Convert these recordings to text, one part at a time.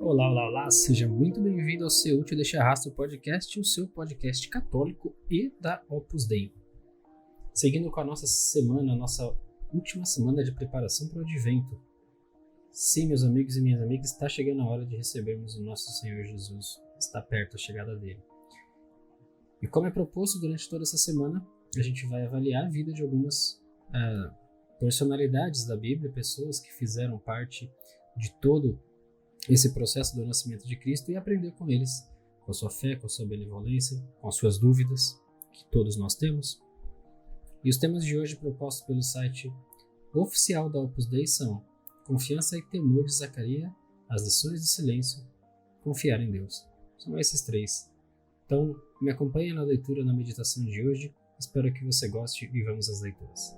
Olá, olá, olá, seja muito bem-vindo ao Seu Útil Deixa Rastro Podcast, o seu podcast católico e da Opus Dei. Seguindo com a nossa semana, nossa última semana de preparação para o Advento. Sim, meus amigos e minhas amigas, está chegando a hora de recebermos o nosso Senhor Jesus, está perto a chegada dele. E como é proposto durante toda essa semana, a gente vai avaliar a vida de algumas personalidades da Bíblia, pessoas que fizeram parte de todo esse processo do nascimento de Cristo e aprender com eles, com a sua fé, com a sua benevolência, com as suas dúvidas, que todos nós temos. E os temas de hoje propostos pelo site oficial da Opus Dei são Confiança e Temor de Zacarias, As Lições de Silêncio, Confiar em Deus. São esses três. Então, me acompanhe na leitura, na meditação de hoje. Espero que você goste e vamos às leituras.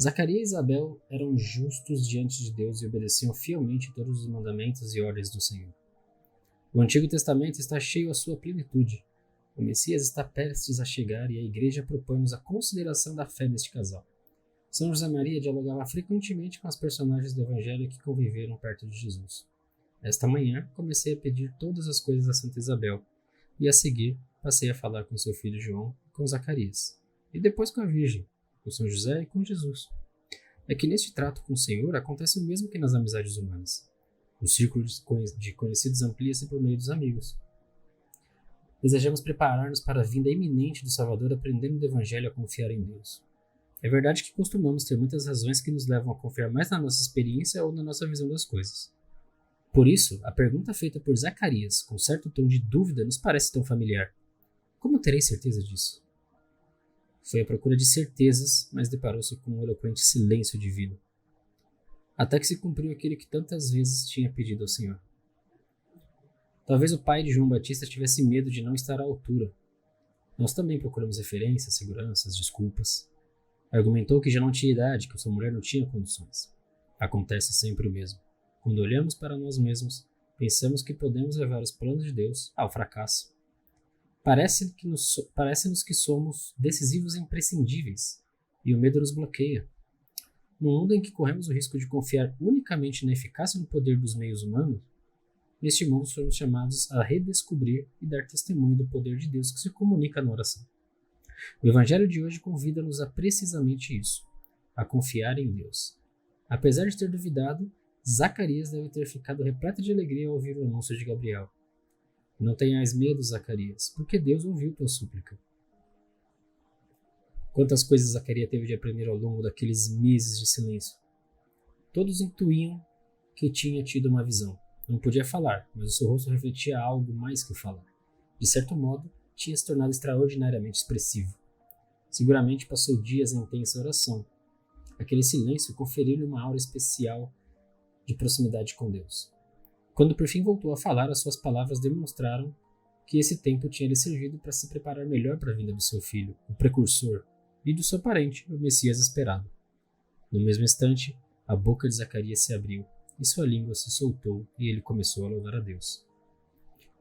Zacarias e Isabel eram justos diante de Deus e obedeciam fielmente todos os mandamentos e ordens do Senhor. O Antigo Testamento está cheio à sua plenitude. O Messias está prestes a chegar e a Igreja propõe-nos a consideração da fé deste casal. São José Maria dialogava frequentemente com as personagens do Evangelho que conviveram perto de Jesus. Esta manhã, comecei a pedir todas as coisas a Santa Isabel, e a seguir, passei a falar com seu filho João e com Zacarias, e depois com a Virgem, com São José e com Jesus. É que neste trato com o Senhor acontece o mesmo que nas amizades humanas. O círculo de conhecidos amplia-se por meio dos amigos. Desejamos preparar-nos para a vinda iminente do Salvador aprendendo do Evangelho a confiar em Deus. É verdade que costumamos ter muitas razões que nos levam a confiar mais na nossa experiência ou na nossa visão das coisas. Por isso, a pergunta feita por Zacarias, com certo tom de dúvida, nos parece tão familiar. Como terei certeza disso? Foi à procura de certezas, mas deparou-se com um eloquente silêncio divino. Até que se cumpriu aquilo que tantas vezes tinha pedido ao Senhor. Talvez o pai de João Batista tivesse medo de não estar à altura. Nós também procuramos referências, seguranças, desculpas. Argumentou que já não tinha idade, que sua mulher não tinha condições. Acontece sempre o mesmo. Quando olhamos para nós mesmos, pensamos que podemos levar os planos de Deus ao fracasso. Parece-nos que somos decisivos e imprescindíveis, e o medo nos bloqueia. No mundo em que corremos o risco de confiar unicamente na eficácia e no poder dos meios humanos, neste mundo somos chamados a redescobrir e dar testemunho do poder de Deus que se comunica na oração. O Evangelho de hoje convida-nos a precisamente isso, a confiar em Deus. Apesar de ter duvidado, Zacarias deve ter ficado repleto de alegria ao ouvir o anúncio de Gabriel. Não tenhais medo, Zacarias, porque Deus ouviu tua súplica. Quantas coisas Zacarias teve de aprender ao longo daqueles meses de silêncio. Todos intuíam que tinha tido uma visão. Não podia falar, mas o seu rosto refletia algo mais que o falar. De certo modo, tinha se tornado extraordinariamente expressivo. Seguramente passou dias em intensa oração. Aquele silêncio conferiu-lhe uma aura especial de proximidade com Deus. Quando por fim voltou a falar, as suas palavras demonstraram que esse tempo tinha lhe servido para se preparar melhor para a vinda do seu filho, o precursor, e do seu parente, o Messias esperado. No mesmo instante, a boca de Zacarias se abriu, e sua língua se soltou, e ele começou a louvar a Deus.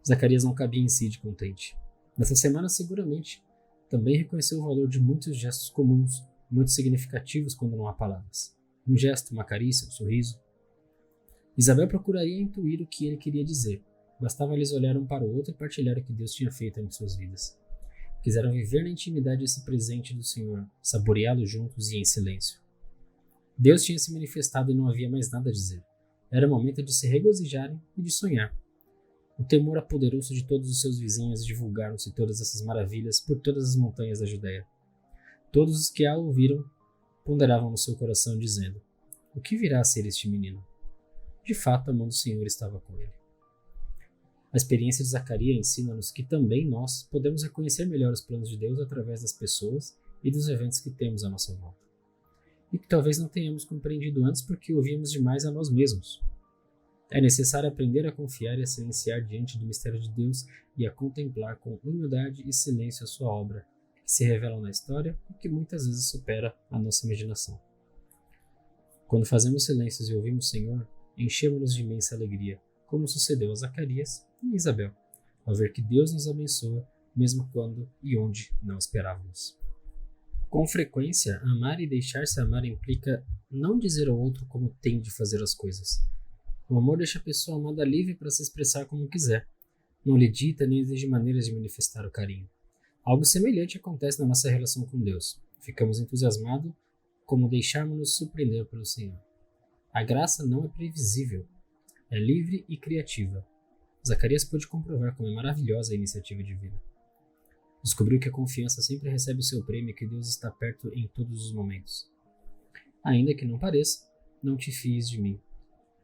Zacarias não cabia em si de contente. Nessa semana, seguramente, também reconheceu o valor de muitos gestos comuns, muito significativos quando não há palavras. Um gesto, uma carícia, um sorriso. Isabel procuraria intuir o que ele queria dizer. Bastava-lhes olhar um para o outro e partilhar o que Deus tinha feito em suas vidas. Quiseram viver na intimidade esse presente do Senhor, saboreá-lo juntos e em silêncio. Deus tinha se manifestado e não havia mais nada a dizer. Era momento de se regozijarem e de sonhar. O temor apoderou-se de todos os seus vizinhos e divulgaram-se todas essas maravilhas por todas as montanhas da Judéia. Todos os que a ouviram ponderavam no seu coração, dizendo: o que virá a ser este menino? De fato, a mão do Senhor estava com ele. A experiência de Zacarias ensina-nos que também nós podemos reconhecer melhor os planos de Deus através das pessoas e dos eventos que temos à nossa volta. E que talvez não tenhamos compreendido antes porque ouvíamos demais a nós mesmos. É necessário aprender a confiar e a silenciar diante do mistério de Deus e a contemplar com humildade e silêncio a sua obra, que se revelam na história e que muitas vezes supera a nossa imaginação. Quando fazemos silêncios e ouvimos o Senhor, enchemos-nos de imensa alegria, como sucedeu a Zacarias e Isabel, ao ver que Deus nos abençoa, mesmo quando e onde não esperávamos. Com frequência, amar e deixar-se amar implica não dizer ao outro como tem de fazer as coisas. O amor deixa a pessoa amada livre para se expressar como quiser. Não lhe dita nem exige maneiras de manifestar o carinho. Algo semelhante acontece na nossa relação com Deus. Ficamos entusiasmados como deixarmos-nos surpreender pelo Senhor. A graça não é previsível, é livre e criativa. Zacarias pôde comprovar como é maravilhosa a iniciativa divina. Descobriu que a confiança sempre recebe o seu prêmio e que Deus está perto em todos os momentos. Ainda que não pareça, não te fies de mim.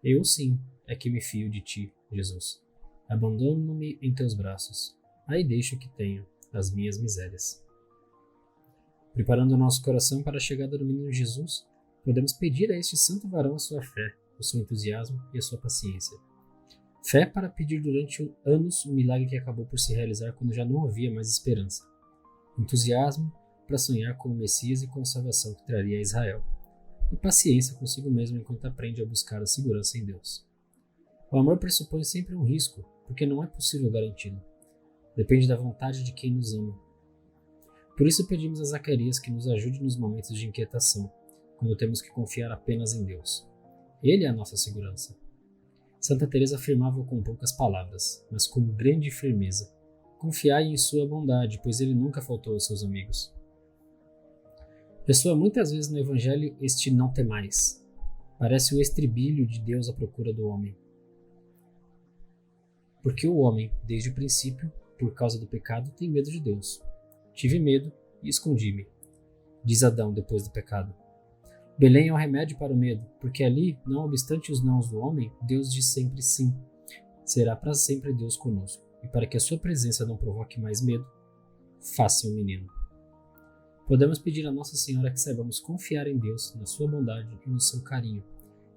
Eu sim é que me fio de ti, Jesus. Abandono-me em teus braços. Aí deixo que tenha as minhas misérias. Preparando o nosso coração para a chegada do menino Jesus, podemos pedir a este santo varão a sua fé, o seu entusiasmo e a sua paciência. Fé para pedir durante anos um milagre que acabou por se realizar quando já não havia mais esperança. Entusiasmo para sonhar com o Messias e com a salvação que traria a Israel. E paciência consigo mesmo enquanto aprende a buscar a segurança em Deus. O amor pressupõe sempre um risco, porque não é possível garanti-lo. Depende da vontade de quem nos ama. Por isso pedimos a Zacarias que nos ajude nos momentos de inquietação, quando temos que confiar apenas em Deus. Ele é a nossa segurança. Santa Teresa afirmava com poucas palavras, mas com grande firmeza: confiai em sua bondade, pois ele nunca faltou aos seus amigos. Ressoa muitas vezes no Evangelho este não temais. Parece o estribilho de Deus à procura do homem. Porque o homem, desde o princípio, por causa do pecado, tem medo de Deus. Tive medo e escondi-me, diz Adão depois do pecado. Belém é o remédio para o medo, porque ali, não obstante os nãos do homem, Deus diz sempre sim. Será para sempre Deus conosco. E para que a sua presença não provoque mais medo, faça um menino. Podemos pedir a Nossa Senhora que saibamos confiar em Deus, na sua bondade e no seu carinho,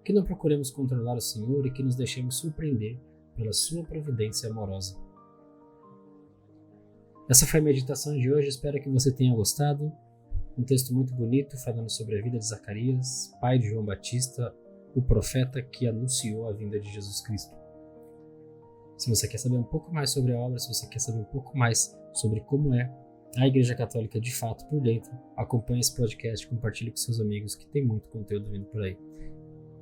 que não procuremos controlar o Senhor e que nos deixemos surpreender pela sua providência amorosa. Essa foi a meditação de hoje, espero que você tenha gostado. Um texto muito bonito falando sobre a vida de Zacarias, pai de João Batista, o profeta que anunciou a vinda de Jesus Cristo. Se você quer saber um pouco mais sobre a obra, se você quer saber um pouco mais sobre como é a Igreja Católica de fato por dentro, acompanhe esse podcast, compartilhe com seus amigos que tem muito conteúdo vindo por aí.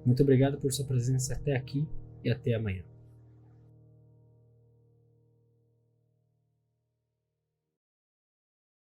Muito obrigado por sua presença até aqui e até amanhã.